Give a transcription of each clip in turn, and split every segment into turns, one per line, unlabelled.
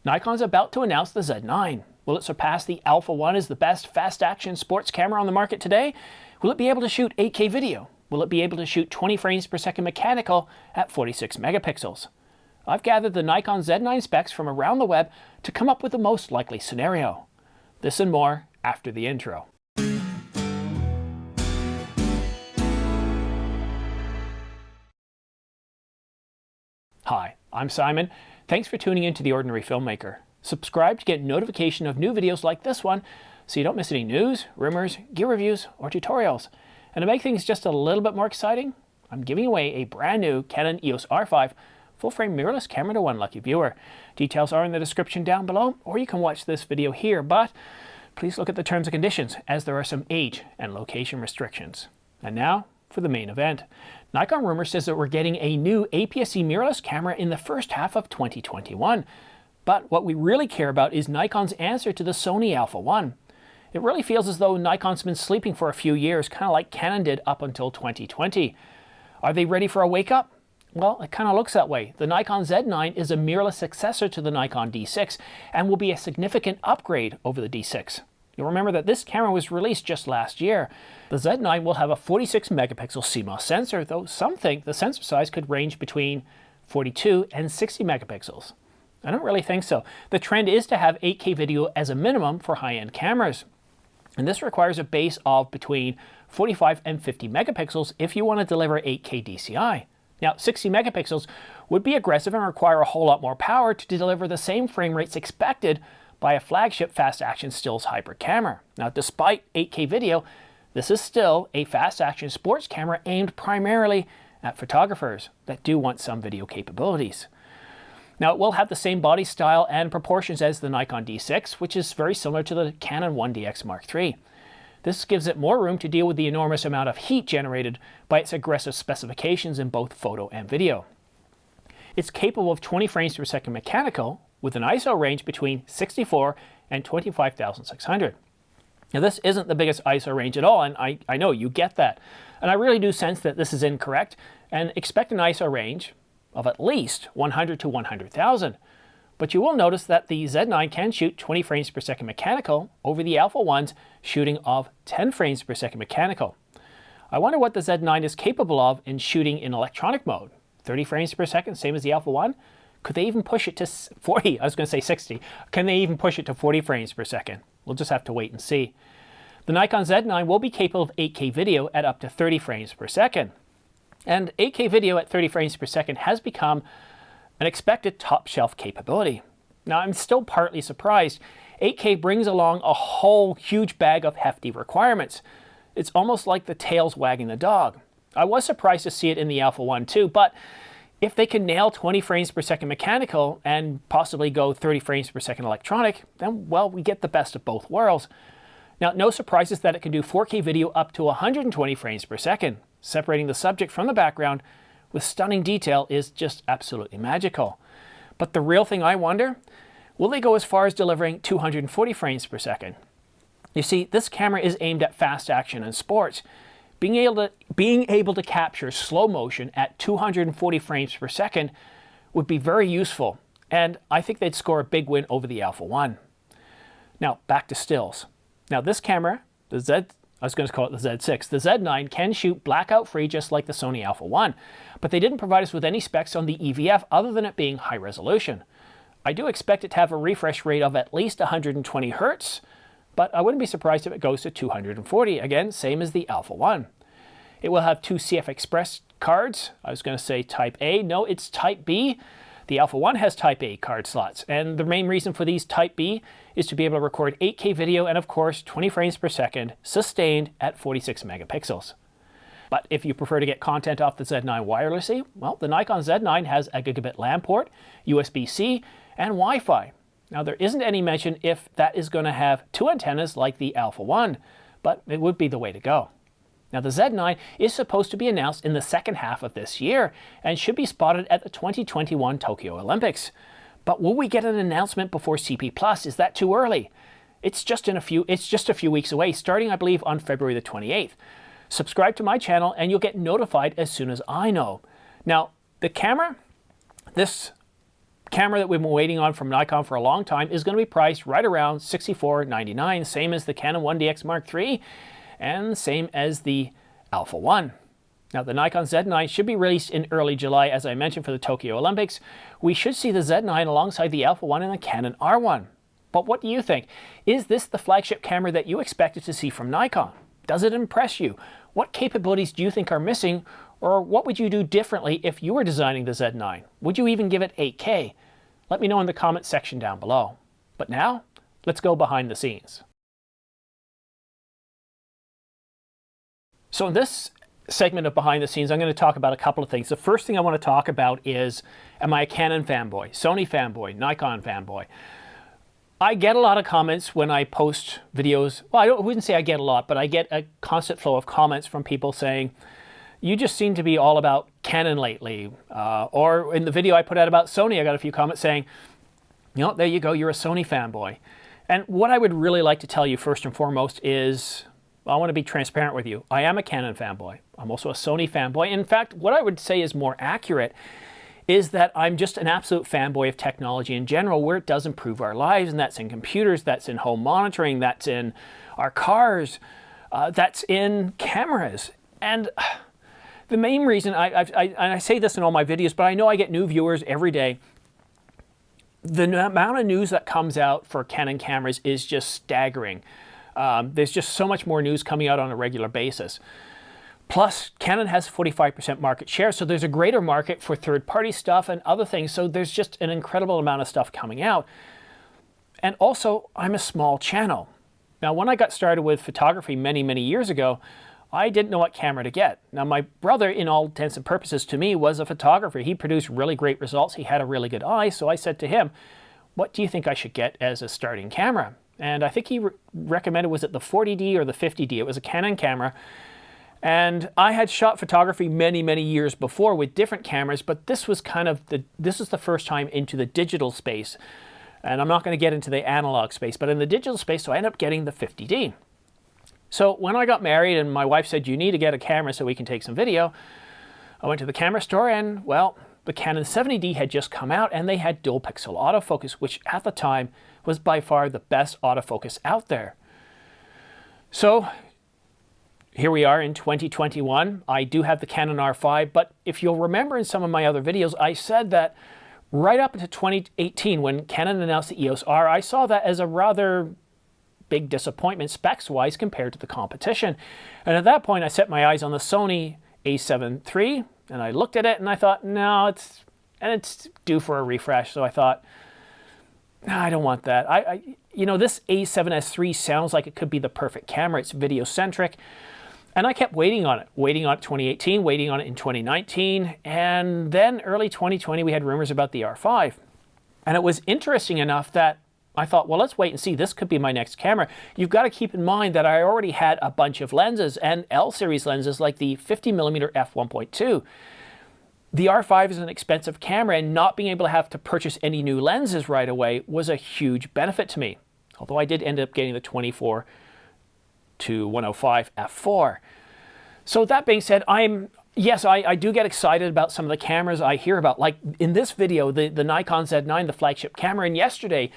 Nikon's about to announce the Z9. Will it surpass the Alpha 1 as the best fast-action sports camera on the market today? Will it be able to shoot 8K video? Will it be able to shoot 20 frames per second mechanical at 46 megapixels? I've gathered the Nikon Z9 specs from around the web to come up with the most likely scenario. This and more after the intro. Hi, I'm Simon. Thanks for tuning in to The Ordinary Filmmaker. Subscribe to get notification of new videos like this one so you don't miss any news, rumors, gear reviews, or tutorials. And to make things just a little bit more exciting, I'm giving away a brand new Canon EOS R5 full-frame mirrorless camera to one lucky viewer. Details are in the description down below, or you can watch this video here, but please look at the terms and conditions as there are some age and location restrictions. And now for the main event. Nikon rumor says that we're getting a new APS-C mirrorless camera in the first half of 2021. But what we really care about is Nikon's answer to the Sony Alpha 1. It really feels as though Nikon's been sleeping for a few years, kind of like Canon did up until 2020. Are they ready for a wake-up? Well, it kind of looks that way. The Nikon Z9 is a mirrorless successor to the Nikon D6 and will be a significant upgrade over the D6. You'll remember that this camera was released just last year. The Z9 will have a 46 megapixel CMOS sensor, though some think the sensor size could range between 42 and 60 megapixels. I don't really think so. The trend is to have 8K video as a minimum for high-end cameras. And this requires a base of between 45 and 50 megapixels if you want to deliver 8K DCI. Now, 60 megapixels would be aggressive and require a whole lot more power to deliver the same frame rates expected by a flagship fast-action stills hybrid camera. Now, despite 8K video, this is still a fast-action sports camera aimed primarily at photographers that do want some video capabilities. Now, it will have the same body style and proportions as the Nikon D6, which is very similar to the Canon 1DX Mark III. This gives it more room to deal with the enormous amount of heat generated by its aggressive specifications in both photo and video. It's capable of 20 frames per second mechanical, with an ISO range between 64 and 25,600. Now, this isn't the biggest ISO range at all, and I know you get that. And I really do sense that this is incorrect, and expect an ISO range of at least 100 to 100,000. But you will notice that the Z9 can shoot 20 frames per second mechanical over the Alpha 1's shooting of 10 frames per second mechanical. I wonder what the Z9 is capable of in shooting in electronic mode. 30 frames per second, same as the Alpha 1? Could they even push it to 40? I was going to say 60. Can they even push it to 40 frames per second? We'll just have to wait and see. The Nikon Z9 will be capable of 8K video at up to 30 frames per second. And 8K video at 30 frames per second has become an expected top-shelf capability. Now, I'm still partly surprised. 8K brings along a whole huge bag of hefty requirements. It's almost like the tail's wagging the dog. I was surprised to see it in the Alpha 1 too, but if they can nail 20 frames per second mechanical and possibly go 30 frames per second electronic, then, well, we get the best of both worlds. Now, no surprises that it can do 4K video up to 120 frames per second. Separating the subject from the background with stunning detail is just absolutely magical. But the real thing I wonder, will they go as far as delivering 240 frames per second? You see, this camera is aimed at fast action and sports. Being able to capture slow motion at 240 frames per second would be very useful, and I think they'd score a big win over the Alpha 1. Now, back to stills. Now, this camera, I was going to call it the Z6. The Z9 can shoot blackout free just like the Sony Alpha 1, but they didn't provide us with any specs on the EVF other than it being high resolution. I do expect it to have a refresh rate of at least 120 Hz, but I wouldn't be surprised if it goes to 240, again, same as the Alpha 1. It will have two CF Express cards. I was going to say Type A. No, it's Type B. The Alpha 1 has Type A card slots, and the main reason for these Type B is to be able to record 8K video and, of course, 20 frames per second, sustained at 46 megapixels. But if you prefer to get content off the Z9 wirelessly, well, the Nikon Z9 has a gigabit LAN port, USB-C, and Wi-Fi. Now, there isn't any mention if that is going to have two antennas like the Alpha 1, but it would be the way to go. Now, the Z9 is supposed to be announced in the second half of this year and should be spotted at the 2021 Tokyo Olympics. But will we get an announcement before CP+? Is that too early? It's just a few weeks away, starting, I believe, on February the 28th. Subscribe to my channel and you'll get notified as soon as I know. Now, the camera, this camera that we've been waiting on from Nikon for a long time is going to be priced right around $64.99, same as the Canon 1DX Mark III and same as the Alpha 1. Now the Nikon Z9 should be released in early July, as I mentioned, for the Tokyo Olympics. We should see the Z9 alongside the Alpha 1 and the Canon R1. But what do you think? Is this the flagship camera that you expected to see from Nikon? Does it impress you? What capabilities do you think are missing, or what would you do differently if you were designing the Z9? Would you even give it 8K? Let me know in the comment section down below. But now, let's go behind the scenes. So in this segment of behind the scenes, I'm going to talk about a couple of things. The first thing I want to talk about is, am I a Canon fanboy, Sony fanboy, Nikon fanboy? I get a lot of comments when I post videos. Well, I wouldn't say I get a lot, but I get a constant flow of comments from people saying, you just seem to be all about Canon lately. Or in the video I put out about Sony, I got a few comments saying, you know, there you go, you're a Sony fanboy. And what I would really like to tell you first and foremost is, I want to be transparent with you. I am a Canon fanboy. I'm also a Sony fanboy. In fact, what I would say is more accurate is that I'm just an absolute fanboy of technology in general, where it does improve our lives, and that's in computers, that's in home monitoring, that's in our cars, that's in cameras. And the main reason, I say this in all my videos, but I know I get new viewers every day. The amount of news that comes out for Canon cameras is just staggering. There's just so much more news coming out on a regular basis. Plus, Canon has 45% market share, so there's a greater market for third-party stuff and other things, so there's just an incredible amount of stuff coming out. And also, I'm a small channel. Now, when I got started with photography many, many years ago, I didn't know what camera to get. Now, my brother, in all intents and purposes to me, was a photographer. He produced really great results. He had a really good eye, so I said to him, what do you think I should get as a starting camera? And I think he recommended, was it the 40D or the 50D? It was a Canon camera. And I had shot photography many, many years before with different cameras, but this was kind of this is the first time into the digital space. And I'm not going to get into the analog space, but in the digital space, so I ended up getting the 50D. So when I got married and my wife said, you need to get a camera so we can take some video, I went to the camera store and, well, the Canon 70D had just come out and they had dual pixel autofocus, which at the time was by far the best autofocus out there. So here we are in 2021. I do have the Canon R5, but if you'll remember in some of my other videos, I said that right up into 2018, when Canon announced the EOS R, I saw that as a rather big disappointment specs-wise compared to the competition. And at that point, I set my eyes on the Sony a7 III, and I looked at it and I thought, no, it's due for a refresh. So I thought, no, I don't want that. You know, this A7S III sounds like it could be the perfect camera. It's video-centric. And I kept waiting on it 2018, waiting on it in 2019, and then early 2020 we had rumors about the R5. And it was interesting enough that I thought, well, let's wait and see. This could be my next camera. You've got to keep in mind that I already had a bunch of lenses and L-series lenses like the 50mm f1.2. The R5 is an expensive camera, and not being able to have to purchase any new lenses right away was a huge benefit to me. Although I did end up getting the 24 to 105 f4. So that being said, yes, I do get excited about some of the cameras I hear about. Like in this video, the Nikon Z9, the flagship camera, and yesterday,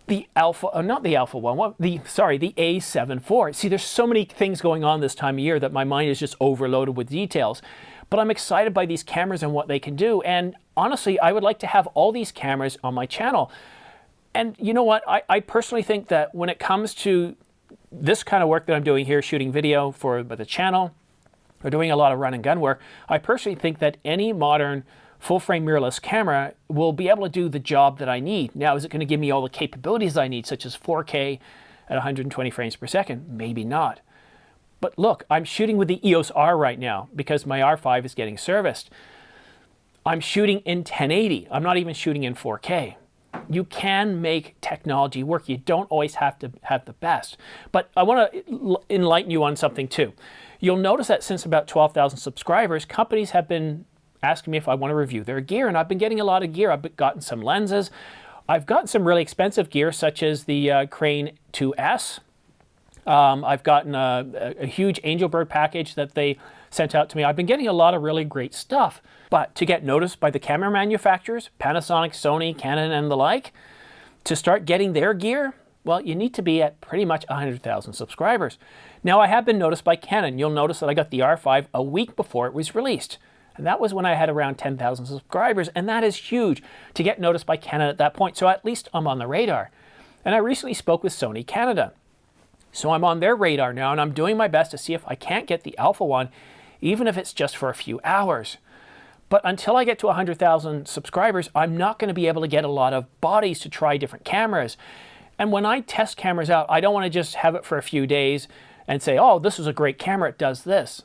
the not the Alpha 1, the A7 IV. See, there's so many things going on this time of year that my mind is just overloaded with details. But I'm excited by these cameras and what they can do. And honestly, I would like to have all these cameras on my channel. And you know what? I personally think that when it comes to this kind of work that I'm doing here, shooting video for the channel, or doing a lot of run and gun work, I personally think that any modern full-frame mirrorless camera will be able to do the job that I need. Now, is it going to give me all the capabilities I need, such as 4K at 120 frames per second? Maybe not. But look, I'm shooting with the EOS R right now because my R5 is getting serviced. I'm shooting in 1080. I'm not even shooting in 4K. You can make technology work. You don't always have to have the best. But I want to enlighten you on something too. You'll notice that since about 12,000 subscribers, companies have been asking me if I want to review their gear, and I've been getting a lot of gear. I've gotten some lenses. I've gotten some really expensive gear, such as the Crane 2S. I've gotten a huge Angelbird package that they sent out to me. I've been getting a lot of really great stuff. But to get noticed by the camera manufacturers, Panasonic, Sony, Canon, and the like, to start getting their gear, well, you need to be at pretty much 100,000 subscribers. Now, I have been noticed by Canon. You'll notice that I got the R5 a week before it was released. And that was when I had around 10,000 subscribers, and that is huge to get noticed by Canon at that point. So at least I'm on the radar. And I recently spoke with Sony Canada. So I'm on their radar now, and I'm doing my best to see if I can't get the Alpha one, even if it's just for a few hours. But until I get to 100,000 subscribers, I'm not going to be able to get a lot of bodies to try different cameras. And when I test cameras out, I don't want to just have it for a few days and say, oh, this is a great camera, it does this.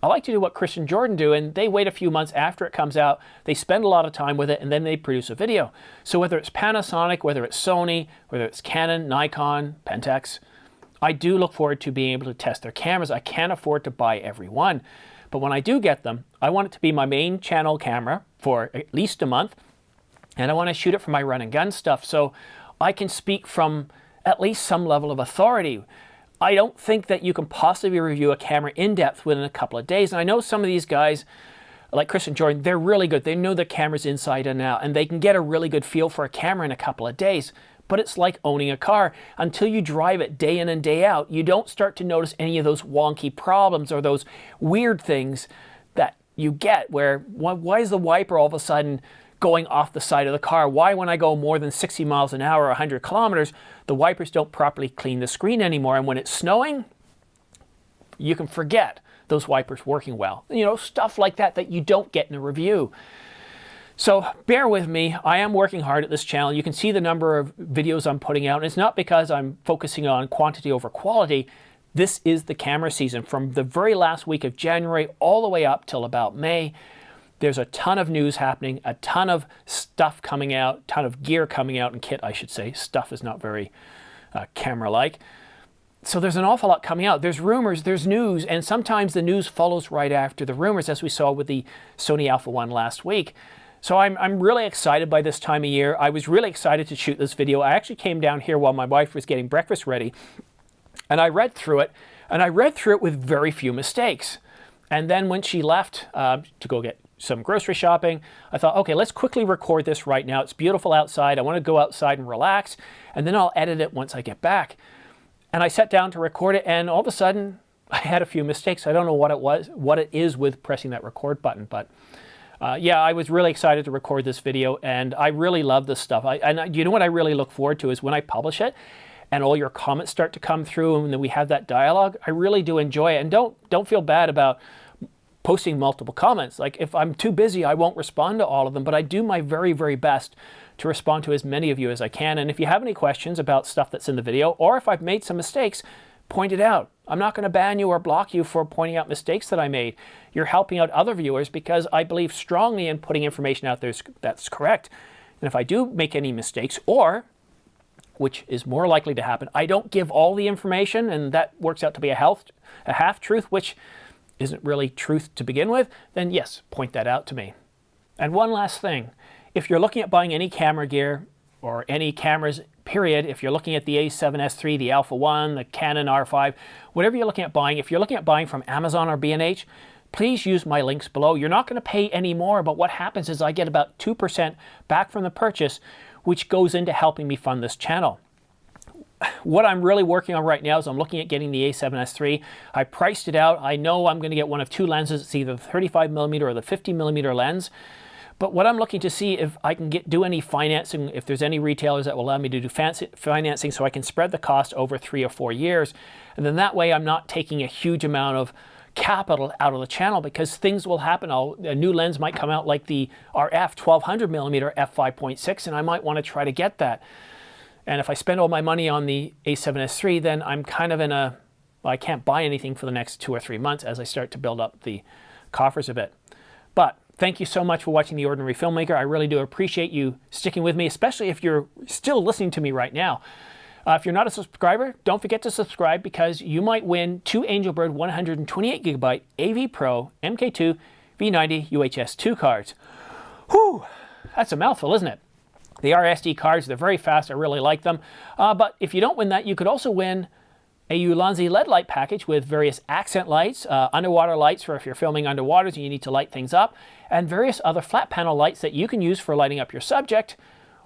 I like to do what Chris and Jordan do, and they wait a few months after it comes out, they spend a lot of time with it, and then they produce a video. So whether it's Panasonic, whether it's Sony, whether it's Canon, Nikon, Pentax, I do look forward to being able to test their cameras. I can't afford to buy every one. But when I do get them, I want it to be my main channel camera for at least a month, and I want to shoot it for my run and gun stuff so I can speak from at least some level of authority. I don't think that you can possibly review a camera in depth within a couple of days. And I know some of these guys, like Chris and Jordan, they're really good. They know the cameras inside and out, and they can get a really good feel for a camera in a couple of days. But it's like owning a car. Until you drive it day in and day out, you don't start to notice any of those wonky problems or those weird things that you get where, why is the wiper all of a sudden going off the side of the car? Why, when I go more than 60 miles an hour or 100 kilometers, the wipers don't properly clean the screen anymore? And when it's snowing, you can forget those wipers working well. You know, stuff like that that you don't get in a review. So bear with me. I am working hard at this channel. You can see the number of videos I'm putting out. And it's not because I'm focusing on quantity over quality. This is the camera season. From the very last week of January all the way up till about May, there's a ton of news happening, a ton of stuff coming out, ton of gear coming out, and kit, I should say. Stuff is not very camera-like. So there's an awful lot coming out. There's rumors, there's news, and sometimes the news follows right after the rumors, as we saw with the Sony Alpha 1 last week. So I'm really excited by this time of year. I was really excited to shoot this video. I actually came down here while my wife was getting breakfast ready, and I read through it, and I read through it with very few mistakes. And then when she left to go get some grocery shopping, I thought, okay, let's quickly record this right now. It's beautiful outside. I want to go outside and relax, and then I'll edit it once I get back. And I sat down to record it, and all of a sudden, I had a few mistakes. I don't know what it was, what it is with pressing that record button, but yeah, I was really excited to record this video, and I really love this stuff. And you know what I really look forward to is when I publish it, and all your comments start to come through, and then we have that dialogue. I really do enjoy it, and don't feel bad about posting multiple comments. Like, if I'm too busy, I won't respond to all of them, but I do my very, very best to respond to as many of you as I can. And if you have any questions about stuff that's in the video, or if I've made some mistakes, point it out. I'm not going to ban you or block you for pointing out mistakes that I made. You're helping out other viewers because I believe strongly in putting information out there that's correct. And if I do make any mistakes, or, which is more likely to happen, I don't give all the information, and that works out to be a half-truth, which isn't really truth to begin with, then yes, point that out to me. And one last thing. If you're looking at buying any camera gear, or any cameras, period, if you're looking at the A7S III, the Alpha 1, the Canon R5, whatever you're looking at buying, if you're looking at buying from Amazon or B&H, please use my links below. You're not going to pay any more, but what happens is I get about 2% back from the purchase, which goes into helping me fund this channel. What I'm really working on right now is I'm looking at getting the A7S III. I priced it out. I know I'm going to get one of two lenses. It's either the 35mm or the 50mm lens. But what I'm looking to see if I can do any financing, if there's any retailers that will allow me to do financing so I can spread the cost over 3 or 4 years. And then that way I'm not taking a huge amount of capital out of the channel, because things will happen. A new lens might come out like the RF 1200mm f5.6, and I might want to try to get that. And if I spend all my money on the A7S III, then I'm kind of in a, well, I can't buy anything for the next 2 or 3 months as I start to build up the coffers a bit. But thank you so much for watching The Ordinary Filmmaker. I really do appreciate you sticking with me, especially if you're still listening to me right now. If you're not a subscriber, don't forget to subscribe, because you might win 2 Angelbird 128GB AV Pro MK2 V90 UHS-2 cards. Whew, that's a mouthful, isn't it? They are SD cards. They're very fast. I really like them. But if you don't win that, you could also win a Ulanzi LED light package with various accent lights, underwater lights for if you're filming underwater and you need to light things up, and various other flat panel lights that you can use for lighting up your subject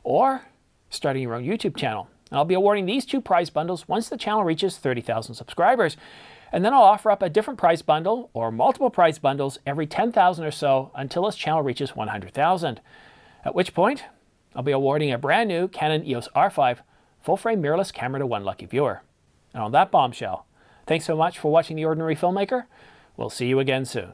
or starting your own YouTube channel. And I'll be awarding these 2 prize bundles once the channel reaches 30,000 subscribers. And then I'll offer up a different prize bundle or multiple prize bundles every 10,000 or so until this channel reaches 100,000. At which point, I'll be awarding a brand new Canon EOS R5 full-frame mirrorless camera to one lucky viewer. And on that bombshell, thanks so much for watching The Ordinary Filmmaker. We'll see you again soon.